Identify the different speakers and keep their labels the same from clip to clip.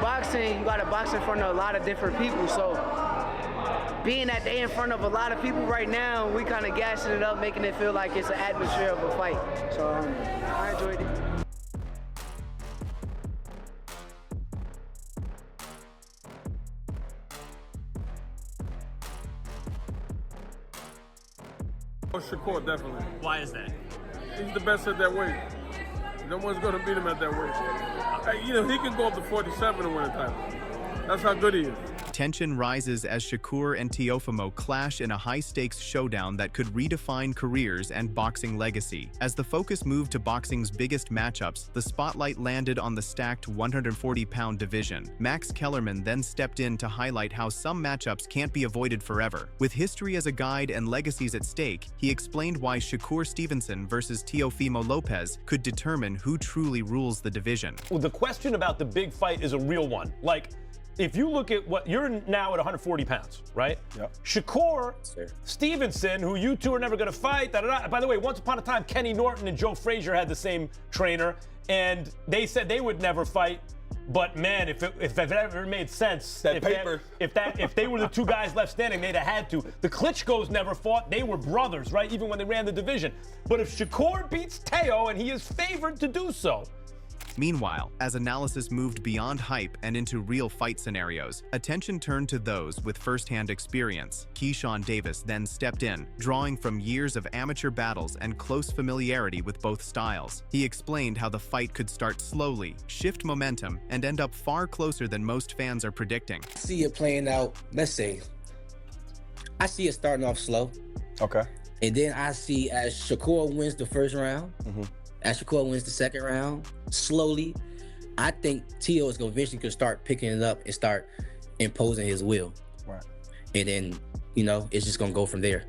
Speaker 1: boxing, you got to box in front of a lot of different people. So being that they in front of a lot of people right now, we kind of gassing it up, making it feel like it's an atmosphere of a fight. So I enjoyed it.
Speaker 2: Shakur, definitely.
Speaker 3: Why is that?
Speaker 2: He's the best at that weight. No one's going to beat him at that weight. He can go up to 47 and win a title. That's how good he is.
Speaker 4: Tension rises as Shakur and Teofimo clash in a high-stakes showdown that could redefine careers and boxing legacy. As the focus moved to boxing's biggest matchups, the spotlight landed on the stacked 140-pound division. Max Kellerman then stepped in to highlight how some matchups can't be avoided forever. With history as a guide and legacies at stake, he explained why Shakur Stevenson versus Teofimo Lopez could determine who truly rules the division.
Speaker 5: Well, the question about the big fight is a real one. Like, if you look at what you're now at 140 pounds, right?
Speaker 6: Yep.
Speaker 5: Shakur Stevenson, who you two are never going to fight. By the way, once upon a time, Kenny Norton and Joe Frazier had the same trainer, and they said they would never fight. But man, if it ever made sense, if they were the two guys left standing, they'd have had to. The Klitschko's never fought. They were brothers, right? Even when they ran the division. But if Shakur beats Teo, and he is favored to do so.
Speaker 4: Meanwhile, as analysis moved beyond hype and into real fight scenarios, attention turned to those with first-hand experience. Keyshawn Davis then stepped in, drawing from years of amateur battles and close familiarity with both styles. He explained how the fight could start slowly, shift momentum, and end up far closer than most fans are predicting.
Speaker 7: I see it playing out, let's say, I see it starting off slow.
Speaker 6: Okay.
Speaker 7: And then I see as Shakur wins the first round, as Shakur wins the second round, slowly, I think Teo is eventually going to start picking it up and start imposing his will.
Speaker 6: Right.
Speaker 7: And then, it's just going to go from there.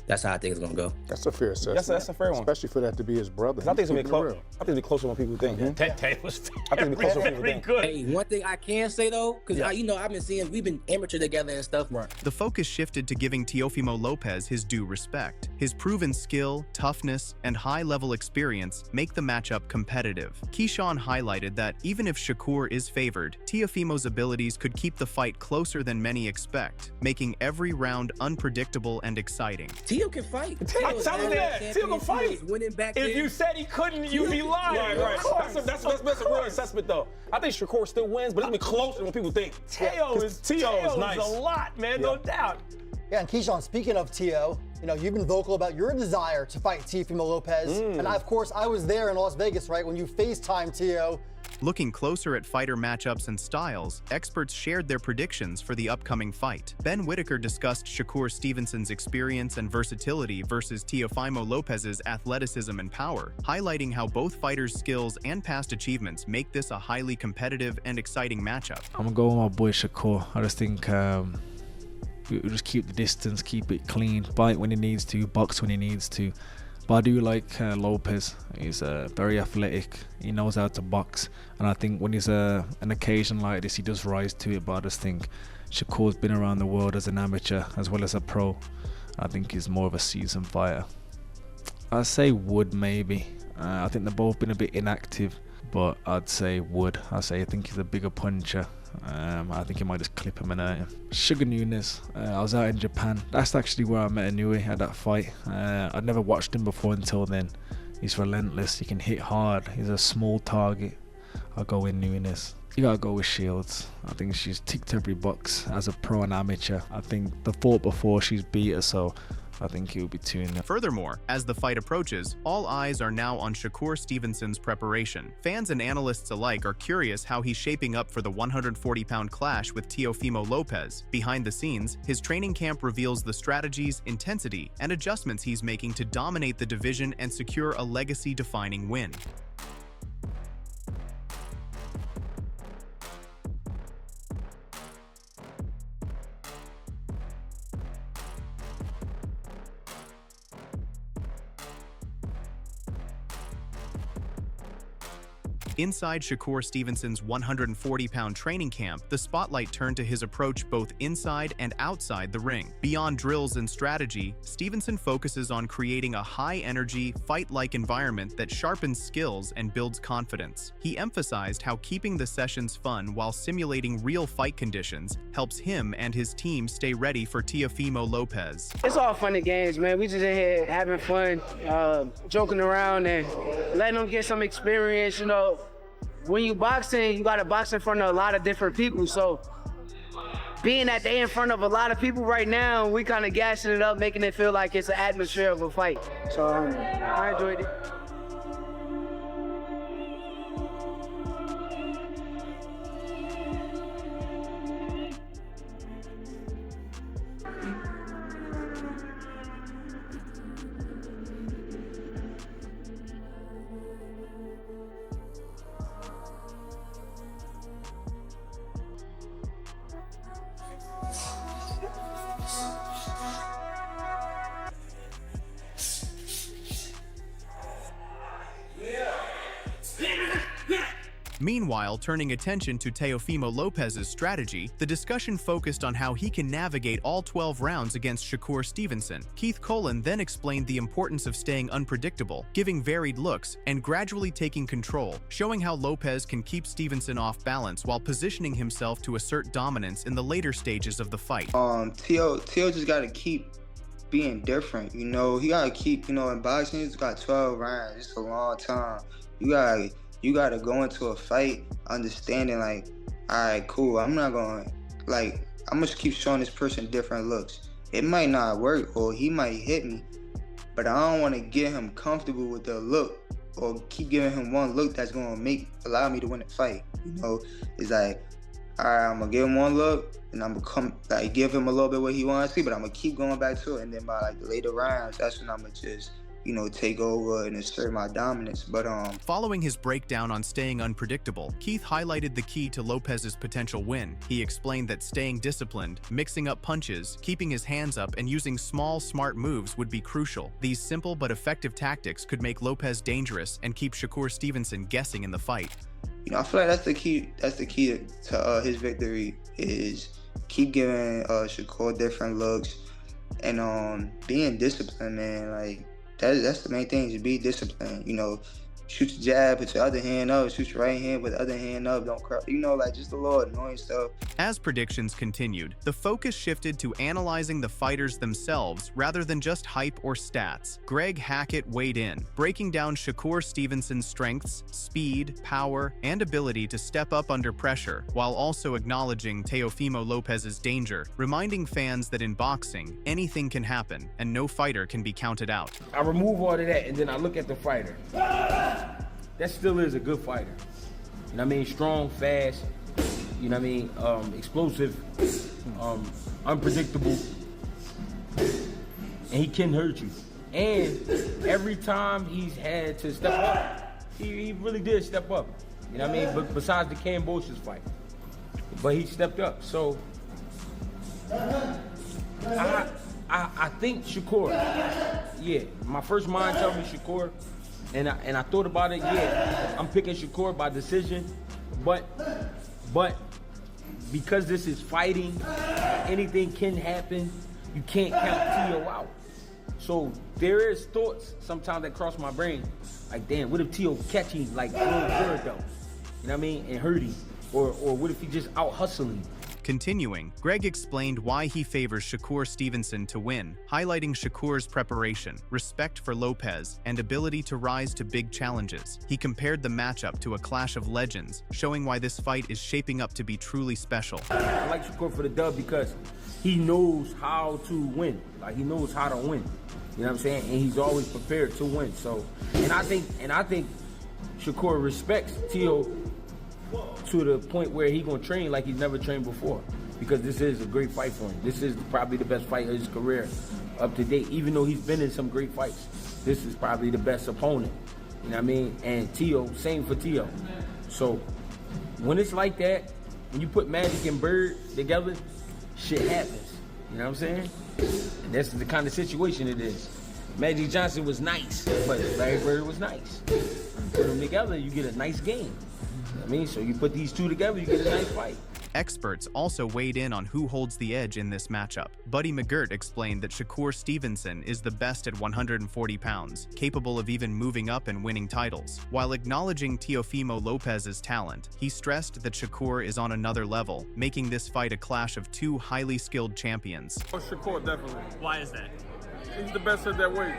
Speaker 7: That's how I think it's going to go.
Speaker 6: That's a fair assessment.
Speaker 8: That's a fair one.
Speaker 6: Especially for that to be his brother.
Speaker 8: I think it's going to be close. I think it'll be closer than people think.
Speaker 5: Teo's
Speaker 7: very good. Hey, one thing I can say though, because I've been seeing, we've been amateur together and stuff.
Speaker 6: Right.
Speaker 4: The focus shifted to giving Teofimo Lopez his due respect. His proven skill, toughness, and high-level experience make the matchup competitive. Keyshawn highlighted that even if Shakur is favored, Teofimo's abilities could keep the fight closer than many expect, making every round unpredictable and exciting.
Speaker 7: Teo can fight.
Speaker 5: I'm telling you that. Teo can fight.
Speaker 7: Winning back
Speaker 5: if you said he couldn't, you'd be lying.
Speaker 8: Right. That's a real assessment, though. I think Shakur still wins, but it's going to be closer than what people think.
Speaker 5: Teo is nice. A lot, man, no doubt.
Speaker 9: Yeah, and Keyshawn, speaking of Teo, you've been vocal about your desire to fight Teofimo Lopez. And of course, I was there in Las Vegas, right, when you FaceTimed Teo.
Speaker 4: Looking closer at fighter matchups and styles, experts shared their predictions for the upcoming fight. Ben Whitaker discussed Shakur Stevenson's experience and versatility versus Teofimo Lopez's athleticism and power, highlighting how both fighters' skills and past achievements make this a highly competitive and exciting matchup.
Speaker 10: I'm gonna go with my boy Shakur. I just think we'll just keep the distance, keep it clean, fight when he needs to, box when he needs to. But I do like Lopez. He's very athletic. He knows how to box, and I think when he's an occasion like this, he does rise to it. But I just think Shakur's been around the world as an amateur as well as a pro. I think he's more of a seasoned fighter. I'd say Wood maybe. I think they've both been a bit inactive, but I'd say Wood. I think he's a bigger puncher. I think he might just clip him and hurt him. Sugar Nunes, I was out in Japan. That's actually where I met Inoue at that fight. I'd never watched him before until then. He's relentless, he can hit hard, he's a small target. I'll go with Nunes. You gotta go with Shields. I think she's ticked every box as a pro and amateur. I think the fought before, she's beat her, so I think he'll be 2-0.
Speaker 4: Furthermore, as the fight approaches, all eyes are now on Shakur Stevenson's preparation. Fans and analysts alike are curious how he's shaping up for the 140-pound clash with Teofimo Lopez. Behind the scenes, his training camp reveals the strategies, intensity, and adjustments he's making to dominate the division and secure a legacy-defining win. Inside Shakur Stevenson's 140-pound training camp, the spotlight turned to his approach both inside and outside the ring. Beyond drills and strategy, Stevenson focuses on creating a high-energy, fight-like environment that sharpens skills and builds confidence. He emphasized how keeping the sessions fun while simulating real fight conditions helps him and his team stay ready for Teofimo Lopez.
Speaker 1: It's all fun and games, man. We just in here having fun, joking around and letting them get some experience. You know, when you boxing, you gotta box in front of a lot of different people. So being that they in front of a lot of people right now, we kind of gassing it up, making it feel like it's an atmosphere of a fight. So I enjoyed it.
Speaker 4: Meanwhile, turning attention to Teofimo Lopez's strategy, the discussion focused on how he can navigate all 12 rounds against Shakur Stevenson. Keith Cullen then explained the importance of staying unpredictable, giving varied looks, and gradually taking control, showing how Lopez can keep Stevenson off balance while positioning himself to assert dominance in the later stages of the fight.
Speaker 3: Teo just gotta keep being different, you know. He gotta keep, you know, in boxing, he's got 12 rounds. It's a long time. You gotta go into a fight understanding like, all right, cool. I'm gonna keep showing this person different looks. It might not work or he might hit me, but I don't want to get him comfortable with the look or keep giving him one look that's gonna allow me to win the fight. You know, it's like, all right, I'm gonna give him one look and I'm gonna give him a little bit what he wants to see, but I'm gonna keep going back to it. And then by like the later rounds, that's when I'm gonna just, you know, take over and assert my dominance. But
Speaker 4: following his breakdown on staying unpredictable, Keith highlighted the key to Lopez's potential win. He explained that staying disciplined, mixing up punches, keeping his hands up, and using small, smart moves would be crucial. These simple but effective tactics could make Lopez dangerous and keep Shakur Stevenson guessing in the fight.
Speaker 3: You know, I feel like that's the key. That's the key to his victory, is keep giving Shakur different looks and being disciplined, man. Like, that's the main thing, is be disciplined. You know, shoot your jab, put your other hand up, shoot your right hand with the other hand up, don't cry. You know, like just a little annoying stuff.
Speaker 4: As predictions continued, the focus shifted to analyzing the fighters themselves rather than just hype or stats. Greg Hackett weighed in, breaking down Shakur Stevenson's strengths, speed, power, and ability to step up under pressure, while also acknowledging Teofimo Lopez's danger, reminding fans that in boxing, anything can happen and no fighter can be counted out.
Speaker 6: I remove all of that and then I look at the fighter. That still is a good fighter. You know what I mean? Strong, fast, you know what I mean? Explosive, unpredictable. And he can hurt you. And every time he's had to step up, he really did step up. You know what I mean? But besides the Cambosis fight. But he stepped up. So I think Shakur. Yeah, my first mind tells me Shakur. And I thought about it, yeah, I'm picking Shakur by decision, but because this is fighting, anything can happen, you can't count Teo out. So there is thoughts sometimes that cross my brain, like, damn, what if Teo catch him like real good though? You know what I mean? And hurt him. Or what if he just out hustling?
Speaker 4: Continuing, Greg explained why he favors Shakur Stevenson to win, highlighting Shakur's preparation, respect for Lopez, and ability to rise to big challenges. He compared the matchup to a clash of legends, showing why this fight is shaping up to be truly special.
Speaker 6: I like Shakur for the dub because he knows how to win. Like, he knows how to win. You know what I'm saying? And he's always prepared to win. So, and I think Shakur respects Teo to the point where he's gonna train like he's never trained before, because this is a great fight for him. This is probably the best fight of his career up to date. Even though he's been in some great fights, this is probably the best opponent. You know what I mean? And Teo, same for Teo. So when it's like that, when you put Magic and Bird together, shit happens. You know what I'm saying? And this is the kind of situation it is. Magic Johnson was nice, but Larry Bird was nice. You put them together, you get a nice game. You know what I mean? So you put these two together, you get a nice fight.
Speaker 4: Experts also weighed in on who holds the edge in this matchup. Buddy McGirt explained that Shakur Stevenson is the best at 140 pounds, capable of even moving up and winning titles. While acknowledging Teofimo Lopez's talent, he stressed that Shakur is on another level, making this fight a clash of two highly skilled champions.
Speaker 2: Oh, Shakur, definitely.
Speaker 5: Why is that?
Speaker 2: He's the best at that weight.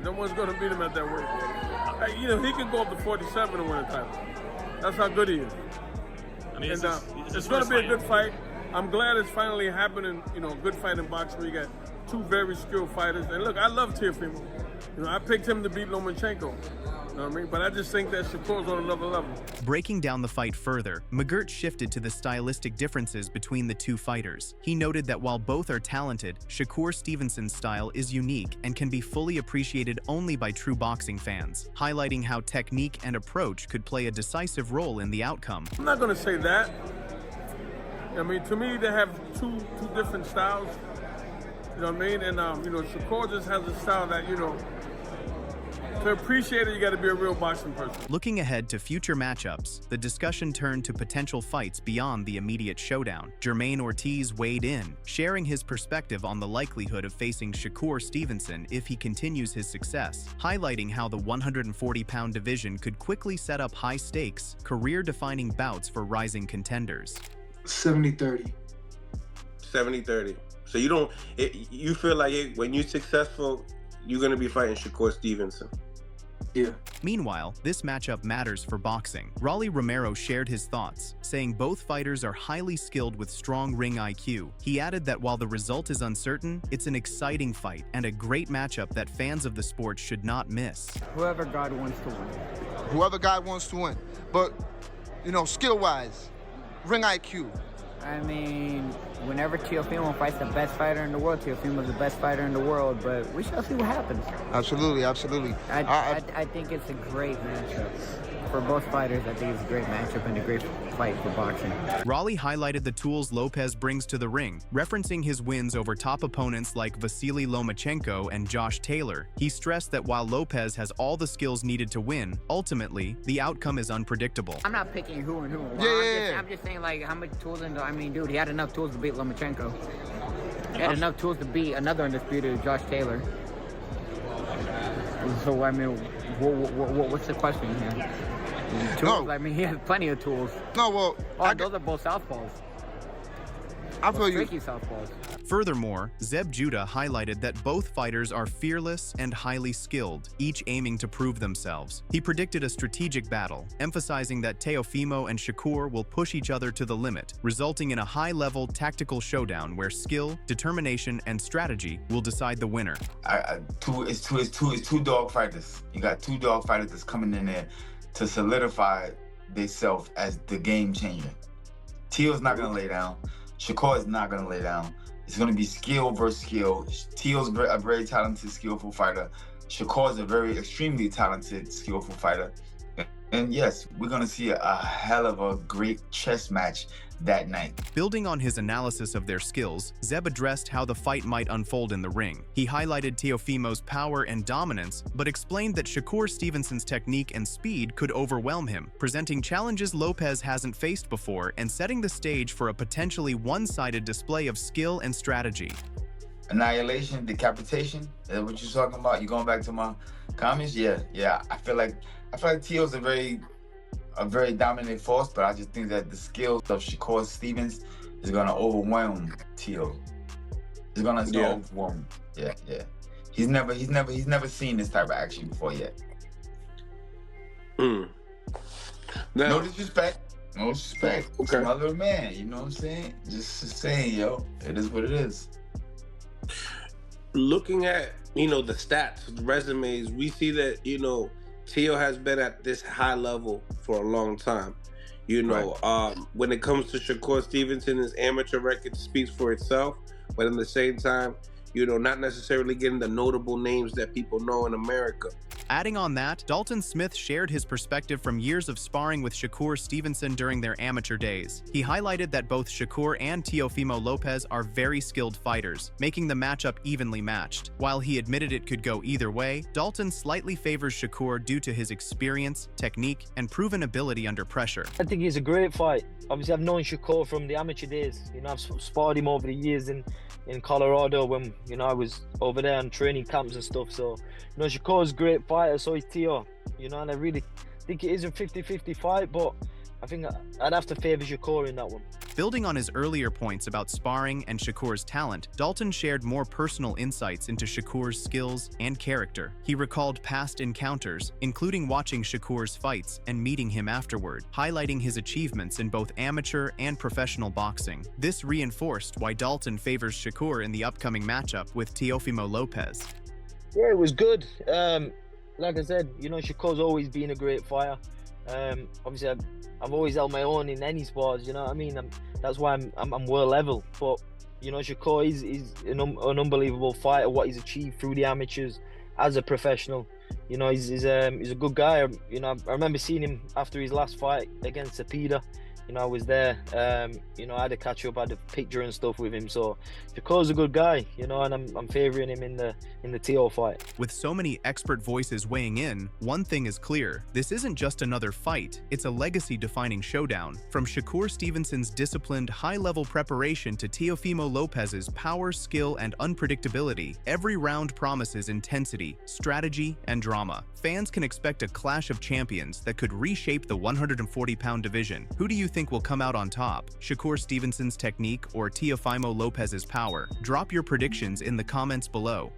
Speaker 2: No one's going to beat him at that weight. You know, he can go up to 47 and win a title. That's how good he is.
Speaker 5: I mean,
Speaker 2: And it's going to be a good fight. I'm glad it's finally happening. You know, a good fight in boxing where you got two very skilled fighters. And look, I love Teofimo. You know, I picked him to beat Lomachenko. You know what I mean? But I just think that Shakur's on another level.
Speaker 4: Breaking down the fight further, McGirt shifted to the stylistic differences between the two fighters. He noted that while both are talented, Shakur Stevenson's style is unique and can be fully appreciated only by true boxing fans, highlighting how technique and approach could play a decisive role in the outcome.
Speaker 2: I'm not going to say that. I mean, to me, they have two different styles. You know what I mean? And, you know, Shakur just has a style that, you know, to appreciate it, you got to be a real boxing person.
Speaker 4: Looking ahead to future matchups, the discussion turned to potential fights beyond the immediate showdown. Jermaine Ortiz weighed in, sharing his perspective on the likelihood of facing Shakur Stevenson if he continues his success, highlighting how the 140-pound division could quickly set up high-stakes, career-defining bouts for rising contenders.
Speaker 11: 70-30.
Speaker 12: 70-30. So you feel like when you're successful, you're going to be fighting Shakur Stevenson.
Speaker 11: Yeah.
Speaker 4: Meanwhile, this matchup matters for boxing. Rolly Romero shared his thoughts, saying both fighters are highly skilled with strong ring IQ. He added that while the result is uncertain, it's an exciting fight and a great matchup that fans of the sport should not miss.
Speaker 13: Whoever God wants to win.
Speaker 14: Whoever God wants to win. But, you know, skill-wise, ring IQ.
Speaker 13: I mean, whenever Teofimo fights the best fighter in the world, Teofimo's the best fighter in the world, but we shall see what happens.
Speaker 14: Absolutely, absolutely.
Speaker 13: I think it's a great matchup. For both fighters, I think it's a great matchup and a great fight for boxing.
Speaker 4: Rolly highlighted the tools Lopez brings to the ring, referencing his wins over top opponents like Vasily Lomachenko and Josh Taylor. He stressed that while Lopez has all the skills needed to win, ultimately, the outcome is unpredictable.
Speaker 13: I'm not picking who and who. I'm just saying, like, how much tools I mean, dude, he had enough tools to beat Lomachenko. He had enough tools to beat another undisputed, Josh Taylor. So, I mean, what's the question here? Tools, no. I mean, he has plenty of tools.
Speaker 14: No, well...
Speaker 13: those are both southpaws.
Speaker 14: I feel you.
Speaker 13: Tricky southpaws.
Speaker 4: Furthermore, Zeb Judah highlighted that both fighters are fearless and highly skilled, each aiming to prove themselves. He predicted a strategic battle, emphasizing that Teofimo and Shakur will push each other to the limit, resulting in a high-level tactical showdown where skill, determination, and strategy will decide the winner.
Speaker 15: It's two dog fighters. You got two dog fighters that's coming in there to solidify themselves as the game changer. Teo's not gonna lay down. Shakur is not gonna lay down. It's gonna be skill versus skill. Teo's a very talented, skillful fighter. Shakur is a very extremely talented, skillful fighter. And yes, we're gonna see a hell of a great chess match that night.
Speaker 4: Building on his analysis of their skills, Zeb addressed how the fight might unfold in the ring. He highlighted Teofimo's power and dominance, but explained that Shakur Stevenson's technique and speed could overwhelm him, presenting challenges Lopez hasn't faced before and setting the stage for a potentially one-sided display of skill and strategy.
Speaker 15: Annihilation, decapitation, is that what you're talking about? You going back to my comments? Yeah. I feel like Teo's a very dominant force, but I just think that the skills of Shakur Stevens is gonna overwhelm Teo. It's gonna overwhelm. Yeah. He's never seen this type of action before yet. No disrespect. Okay. It's my little man, you know what I'm saying? Just saying, yo, it is what it is.
Speaker 12: Looking at, the stats, the resumes, we see that, Teo has been at this high level for a long time. When it comes to Shakur Stevenson, his amateur record speaks for itself, but at the same time, not necessarily getting the notable names that people know in America.
Speaker 4: Adding on that, Dalton Smith shared his perspective from years of sparring with Shakur Stevenson during their amateur days. He highlighted that both Shakur and Teofimo Lopez are very skilled fighters, making the matchup evenly matched. While he admitted it could go either way, Dalton slightly favors Shakur due to his experience, technique, and proven ability under pressure.
Speaker 16: I think it's a great fight. Obviously, I've known Shakur from the amateur days. You know, I've sparred him over the years in Colorado when, you know, I was over there on training camps and stuff. So, you know, Shakur's a great fighter, so is Teo. You know, and I really think it is a 50-50 fight, but I think I'd have to favor Shakur in that one.
Speaker 4: Building on his earlier points about sparring and Shakur's talent, Dalton shared more personal insights into Shakur's skills and character. He recalled past encounters, including watching Shakur's fights and meeting him afterward, highlighting his achievements in both amateur and professional boxing. This reinforced why Dalton favors Shakur in the upcoming matchup with Teofimo Lopez.
Speaker 16: Yeah, it was good. Like I said, you know, Shakur's always been a great fighter. Obviously, I've always held my own in any sports, you know what I mean? That's why I'm world level. But, you know, Shakur is an unbelievable fighter, what he's achieved through the amateurs as a professional. You know, he's a good guy. You know, I remember seeing him after his last fight against Cepeda. You know, I was there. You know, I had to catch up, I had a picture and stuff with him. So Shakur's a good guy, you know, and I'm favoring him in the Teo fight.
Speaker 4: With so many expert voices weighing in, one thing is clear. This isn't just another fight, it's a legacy-defining showdown. From Shakur Stevenson's disciplined, high-level preparation to Teofimo Lopez's power, skill, and unpredictability, every round promises intensity, strategy, and drama. Fans can expect a clash of champions that could reshape the 140-pound division. Who do you think will come out on top? Shakur Stevenson's technique or Teofimo Lopez's power? Drop your predictions in the comments below.